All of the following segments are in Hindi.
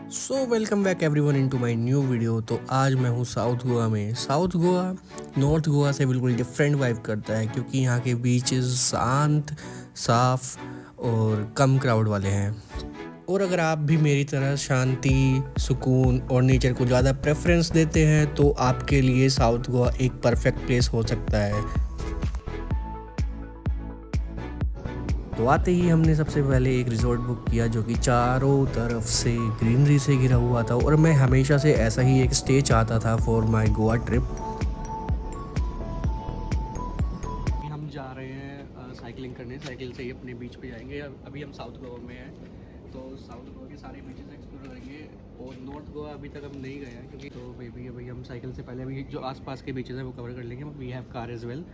So welcome back everyone into my new video. तो आज मैं हूँ साउथ गोवा में। साउथ गोवा नॉर्थ गोवा से बिल्कुल डिफरेंट वाइब करता है क्योंकि यहाँ के बीचेस शांत, साफ और कम क्राउड वाले हैं। और अगर आप भी मेरी तरह शांति, सुकून और नेचर को ज़्यादा प्रेफरेंस देते हैं तो आपके लिए साउथ गोवा एक परफेक्ट प्लेस हो सकता है। तो आते ही हमने सबसे पहले एक रिजॉर्ट बुक किया जो कि चारों तरफ से ग्रीनरी से घिरा हुआ था और मैं हमेशा से ऐसा ही एक स्टे चाहता था फॉर माय गोवा ट्रिप। हम जा रहे हैं साइकिलिंग करने, साइकिल से ही अपने बीच पे जाएंगे। अभी हम साउथ गोवा में हैं तो साउथ गोवा के सारे बीचेस एक्सप्लोर करेंगे और नॉर्थ गोवा अभी तक हम नहीं गए हैं क्योंकि तो अभी हम साइकिल से पहले अभी जो आसपास के बीचेस हैं वो कवर कर लेंगे। We have car as well.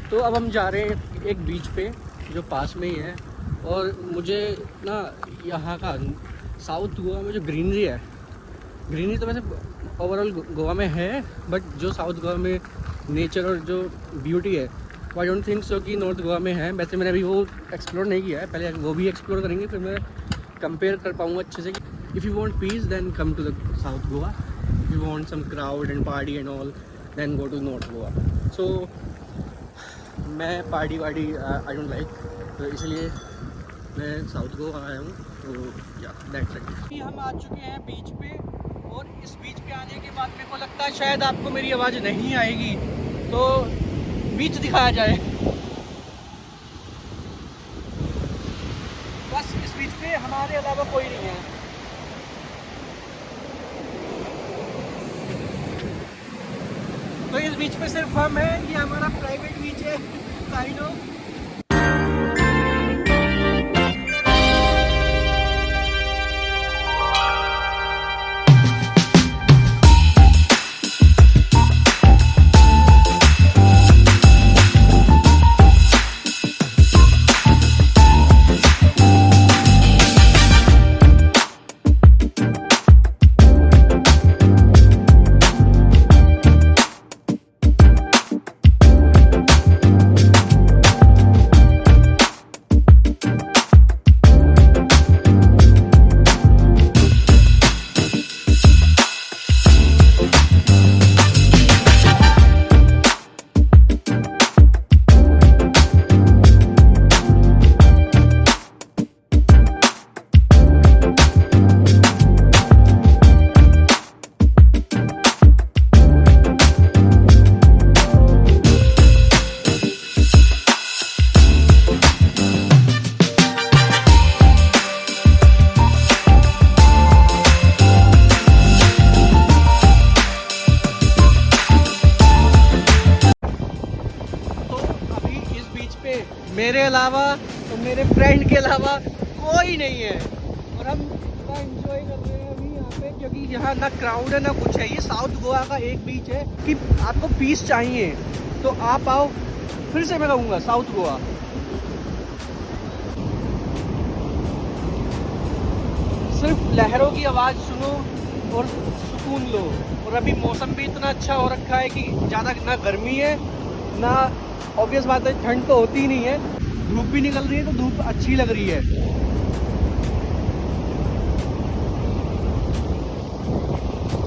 तो अब हम जा रहे हैं एक बीच पे जो पास में ही है और मुझे ना यहाँ का साउथ गोवा में जो ग्रीनरी है, ग्रीनरी तो वैसे ओवरऑल गोवा में है बट जो साउथ गोवा में नेचर और जो ब्यूटी है वो आई डोंट थिंक सो कि नॉर्थ गोवा में है। वैसे मैंने अभी वो एक्सप्लोर नहीं किया है, पहले वो भी एक्सप्लोर करेंगे फिर मैं कंपेयर कर पाऊँगा अच्छे से। If you want peace then come to the south Goa, if you want some crowd and party and all then go to north Goa. So मैं पार्टी वार्टी आई डोंट लाइक, तो इसलिए मैं साउथ गोवा आया हूँ। तो या दैट्स इट। हम आ चुके हैं बीच पे और इस बीच पे आने के बाद मेरे को लगता है शायद आपको मेरी आवाज़ नहीं आएगी, तो बीच दिखाया जाए। बस इस बीच पे हमारे अलावा कोई नहीं है। तो इस बीच पे सिर्फ हम हैं, ये हमारा प्राइवेट बीच है काइंड ऑफ। मेरे अलावा और मेरे फ्रेंड के अलावा कोई नहीं है और हम थोड़ा एंजॉय कर रहे हैं अभी यहाँ पे क्योंकि यहाँ ना क्राउड है ना कुछ है। ये साउथ गोवा का एक बीच है कि आपको पीस चाहिए तो आप आओ। फिर से मैं कहूँगा साउथ गोवा। सिर्फ लहरों की आवाज़ सुनो और सुकून लो। और अभी मौसम भी इतना अच्छा हो रखा है कि ज़्यादा ना गर्मी है ना, ऑब्वियस बात है ठंड तो होती ही नहीं है, धूप भी निकल रही है तो धूप अच्छी लग रही है।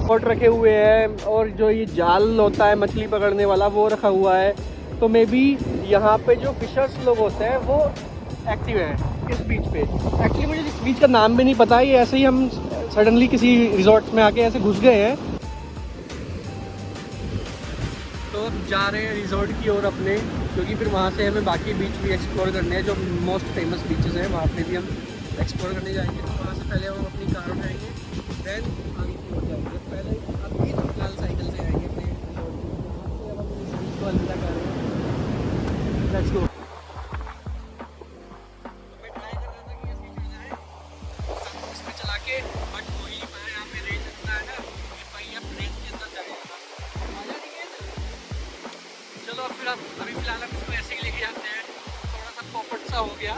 बोट रखे हुए हैं और जो ये जाल होता है मछली पकड़ने वाला वो रखा हुआ है। तो मे बी यहाँ पे जो फिशर्स लोग होते हैं वो एक्टिव हैं इस बीच पे। एक्चुअली मुझे इस बीच का नाम भी नहीं पता, ये ऐसे ही हम सडनली किसी रिजॉर्ट में आके ऐसे घुस गए हैं। तो अब जा रहे हैं रिजॉर्ट की ओर अपने, क्योंकि फिर वहाँ से हमें बाकी बीच भी एक्सप्लोर करने हैं जो मोस्ट फेमस बीचेस हैं, वहाँ पे भी हम एक्सप्लोर करने जाएंगे। तो वहाँ से पहले हम अपनी कार उठाएंगे देन आगे की ओर जाएंगे। पहले अभी तो फिलहाल साइकिल से आएंगे अपने रिजॉर्ट को अलविदा कर रहे हैं। Let's go. मैं ट्राई कर रहा था कि इसमें चला जाए, इसमें चला के बट हो ही नहीं पाया। यहाँ पे रेंज इतना है ना कि भाई अब रेंज के अंदर जाएगा, मजा नहीं है। चलो फिर अब अभी फिलहाल हम इसको ऐसे ही लेके जाते हैं, थोड़ा सा पॉपट सा हो गया।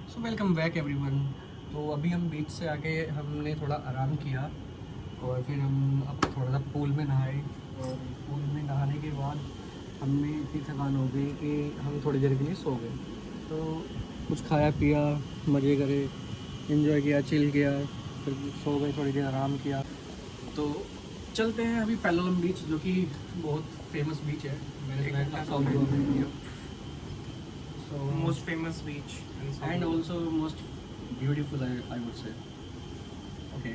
So welcome back everyone. तो अभी हम बीच से आके हमने थोड़ा आराम किया और फिर हम अब थोड़ा सा पूल में नहाए, और पूल में नहाने के बाद हमें इतनी थकान हो गई कि हम थोड़ी देर के लिए सो गए। तो कुछ खाया पिया, मज़े करे, एंजॉय किया, चिल किया, फिर सो गए, थोड़ी देर आराम किया। तो चलते हैं अभी पैलोलम बीच, जो कि बहुत फेमस बीच है मैंने साउथ गोवा में। So most famous beach and also most beautiful I would say. Okay,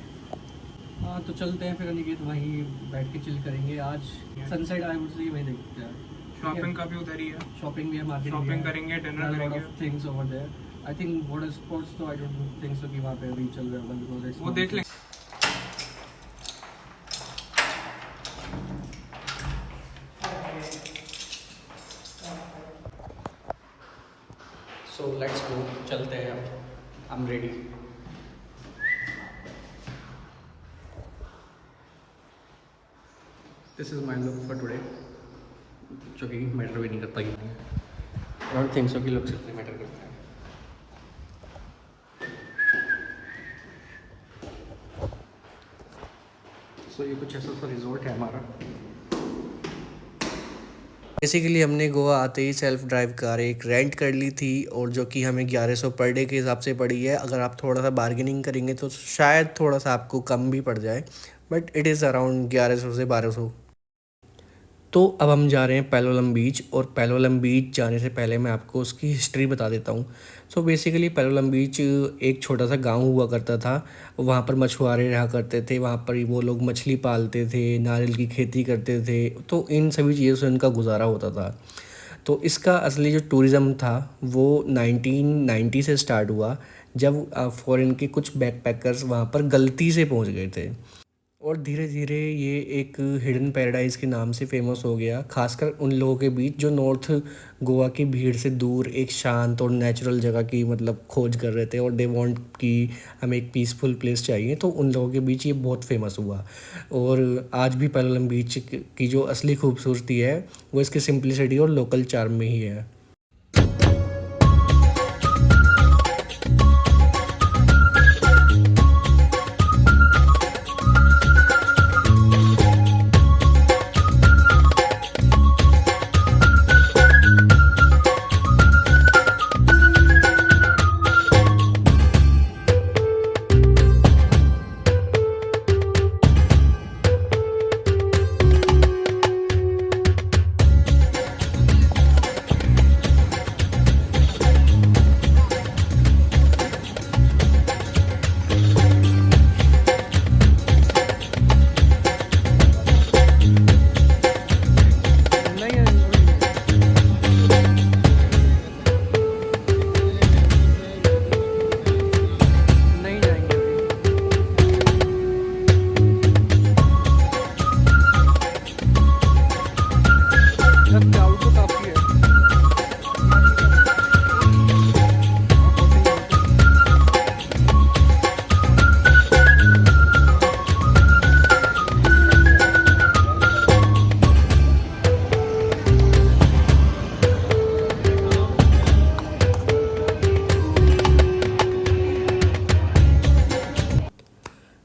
हाँ तो चलते हैं फिर अनिकेत, वहीं बैठ के चिल करेंगे। आज सनसेट आई वुड से वहीं देखते हैं। शॉपिंग का भी उधर ही है, शॉपिंग भी है, मार्केट शॉपिंग करेंगे, डिनर करेंगे, things over there. I think water sports तो आई डोंट थिंक सो कि वहाँ पे अभी चल रहा होगा, बिकॉज़ इट्स वो देख लेंगे। सो लेट्स गो, चलते हैं अब। I am ready. This is my look for today, जो कि मैटर भी नहीं करता कि आई डोंट थिंक सो कि लुक्स इतने मैटर करते हैं। सो ये कुछ ऐसा सा रिजॉर्ट है हमारा। बेसिकली हमने गोवा आते ही सेल्फ ड्राइव कार एक रेंट कर ली थी, और जो कि हमें 1100 पर डे के हिसाब से पड़ी है। अगर आप थोड़ा सा बार्गेनिंग करेंगे तो शायद थोड़ा सा आपको कम भी पड़ जाए, बट इट इज़ अराउंड 1100 से 1200। तो अब हम जा रहे हैं पैलोलम बीच, और पैलोलम बीच जाने से पहले मैं आपको उसकी हिस्ट्री बता देता हूँ। सो बेसिकली पैलोलम बीच एक छोटा सा गांव हुआ करता था। वहाँ पर मछुआरे रहा करते थे, वहाँ पर वो लोग मछली पालते थे, नारियल की खेती करते थे, तो इन सभी चीज़ों से उनका गुजारा होता था। तो इसका असली जो टूरिज़्म था वो 1990 से स्टार्ट हुआ, जब फॉरेन के कुछ बैकपैकर्स वहाँ पर गलती से पहुँच गए थे, और धीरे धीरे ये एक हिडन पैराडाइज़ के नाम से फेमस हो गया, खासकर उन लोगों के बीच जो नॉर्थ गोवा की भीड़ से दूर एक शांत और नेचुरल जगह की मतलब खोज कर रहे थे, और दे वांट कि हमें एक पीसफुल प्लेस चाहिए। तो उन लोगों के बीच ये बहुत फेमस हुआ, और आज भी पैलोलम बीच की जो असली खूबसूरती है वो इसकी सिंप्लिसिटी और लोकल चार्म में ही है।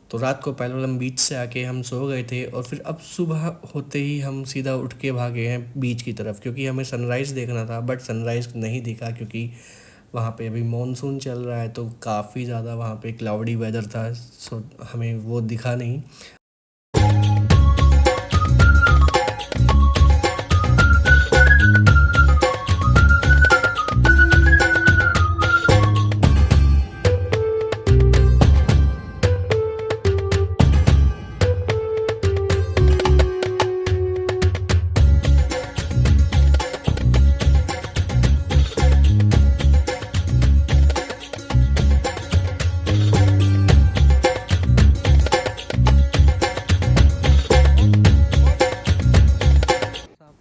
तो रात को पैलोलम बीच से आके हम सो गए थे, और फिर अब सुबह होते ही हम सीधा उठ के भागे हैं बीच की तरफ, क्योंकि हमें सनराइज़ देखना था। बट सनराइज़ नहीं दिखा, क्योंकि वहाँ पे अभी मॉनसून चल रहा है, तो काफ़ी ज़्यादा वहाँ पे क्लाउडी वेदर था, सो हमें वो दिखा नहीं।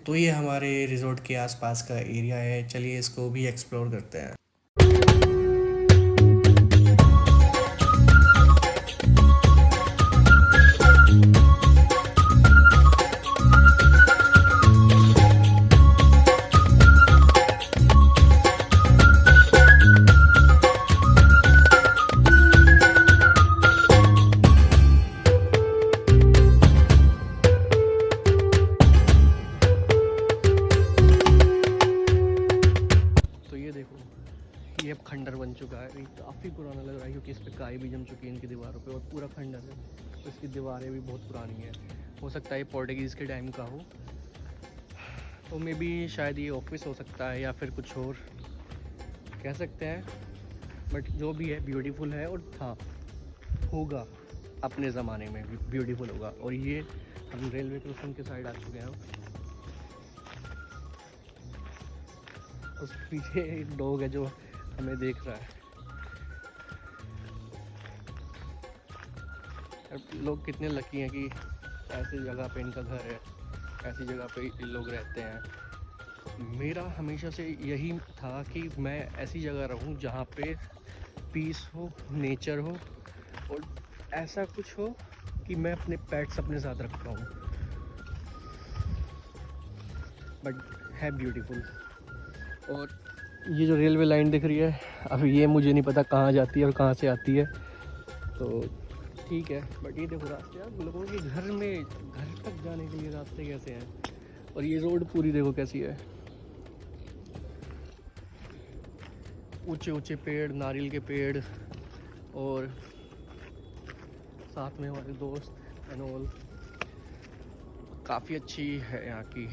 तो ये हमारे रिज़ॉर्ट के आसपास का एरिया है, चलिए इसको भी एक्सप्लोर करते हैं। चुका है। ये काफ़ी पुराना लग रहा है क्योंकि इस पर काई भी जम चुकी है इनकी दीवारों पे और पूरा खंडर है, तो इसकी दीवारें भी बहुत पुरानी हैं। हो सकता है पोर्टुगीज़ के टाइम का हो, तो मे बी शायद ये ऑफिस हो सकता है या फिर कुछ और कह सकते हैं। बट जो भी है ब्यूटीफुल है और था होगा अपने ज़माने में भी ब्यूटीफुल होगा। और ये हम रेलवे क्रॉसिंग के साइड आ चुके हैं। उस पीछे एक डॉग है जो हमें देख रहा है। लोग कितने लकी हैं कि ऐसी जगह पे इनका घर है, ऐसी जगह पे ये लोग रहते हैं। मेरा हमेशा से यही था कि मैं ऐसी जगह रहूं जहाँ पे पीस हो, नेचर हो और ऐसा कुछ हो कि मैं अपने पेट्स अपने साथ रख पाऊँ। बट है ब्यूटीफुल। और ये जो रेलवे लाइन दिख रही है, अब ये मुझे नहीं पता कहाँ जाती है और कहाँ से आती है, तो ठीक है। बट ये देखो रास्ते यार, लोगों के घर तक जाने के लिए रास्ते कैसे हैं। और ये रोड पूरी देखो कैसी है, ऊंचे ऊंचे पेड़, नारियल के पेड़ और साथ में हमारे दोस्त एंड ऑल। काफ़ी अच्छी है यहाँ की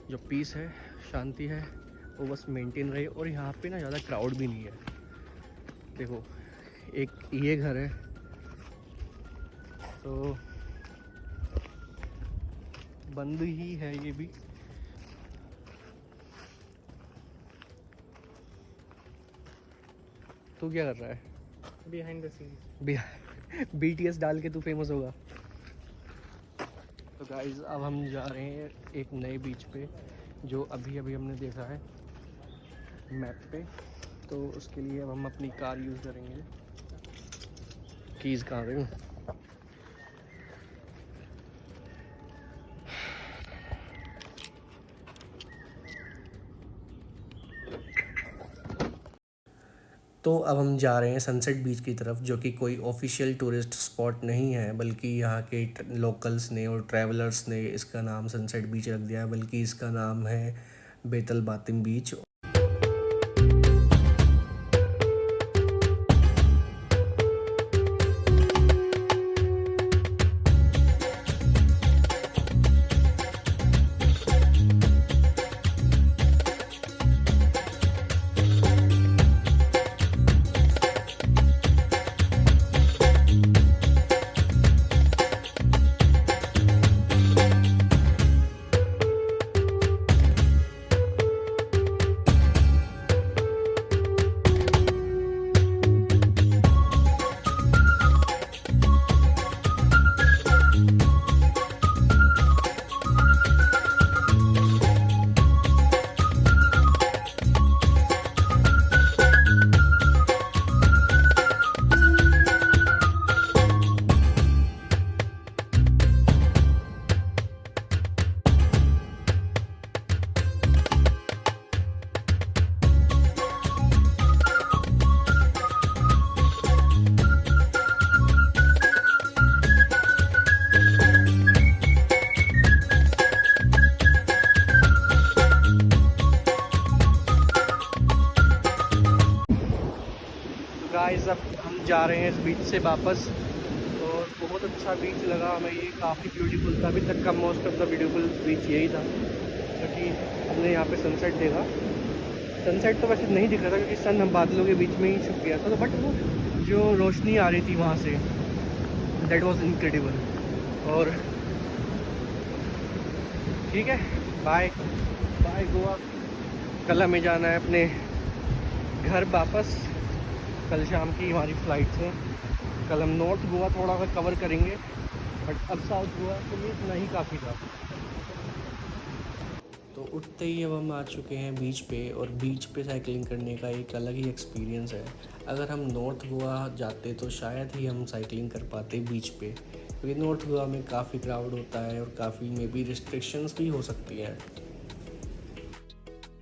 जो पीस है, शांति है, वो बस मेंटेन रहे। और यहाँ पे ना ज़्यादा क्राउड भी नहीं है। देखो एक ये घर है, तो बंद ही है ये भी। तू क्या कर रहा है? बिहाइंड द सीन्स BTS डाल के तू फेमस होगा। तो गाइस अब हम जा रहे हैं एक नए बीच पे जो अभी हमने देखा है मैप पे। तो उसके लिए अब हम अपनी कार यूज़ करेंगे। कीज़ कहाँ गई? तो अब हम जा रहे हैं सनसेट बीच की तरफ, जो कि कोई ऑफिशियल टूरिस्ट स्पॉट नहीं है, बल्कि यहाँ के लोकल्स ने और ट्रैवलर्स ने इसका नाम सनसेट बीच रख दिया है। बल्कि इसका नाम है बेतल बातिम बीच। गाइस अब हम जा रहे हैं इस बीच से वापस। और बहुत अच्छा बीच लगा हमें ये, काफ़ी ब्यूटीफुल था। अभी तक का मोस्ट ऑफ द ब्यूटीफुल बीच यही था, क्योंकि हमने यहाँ पे सनसेट देखा। सनसेट तो वैसे नहीं दिख रहा था क्योंकि सन हम बादलों के बीच में ही छुप गया था, तो बट वो जो रोशनी आ रही थी वहाँ से, दैट वाज इनक्रेडिबल। और ठीक है, बाय बाय गोवा। कल हमें जाना है अपने घर वापस। कल शाम की हमारी फ़्लाइट है। कल हम नॉर्थ गोवा थोड़ा सा कवर करेंगे, बट अब साउथ गोवा के लिए इतना ही काफ़ी था। तो उठते ही अब हम आ चुके हैं बीच पे, और बीच पे साइकिलिंग करने का एक अलग ही एक्सपीरियंस है। अगर हम नॉर्थ गोवा जाते तो शायद ही हम साइकिलिंग कर पाते बीच पे, क्योंकि नॉर्थ गोवा में काफ़ी क्राउड होता है और काफ़ी मे बी रिस्ट्रिक्शंस भी हो सकती हैं।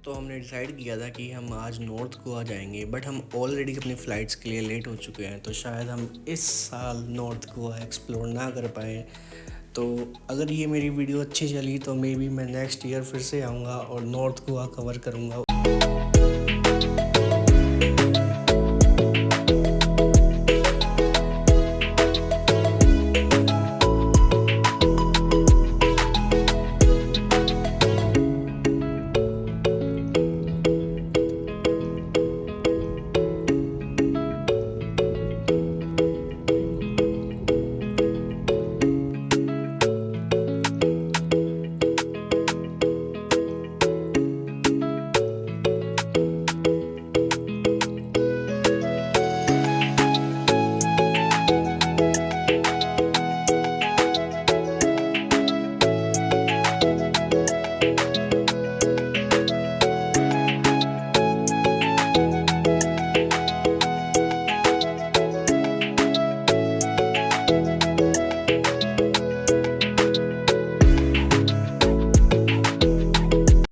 तो हमने डिसाइड किया था कि हम आज नॉर्थ गोवा जाएंगे, बट हम ऑलरेडी अपनी फ़्लाइट्स के लिए लेट हो चुके हैं, तो शायद हम इस साल नॉर्थ गोवा एक्सप्लोर ना कर पाए। तो अगर ये मेरी वीडियो अच्छी चली तो मे बी मैं नेक्स्ट ईयर फिर से आऊँगा और नॉर्थ गोवा कवर करूँगा।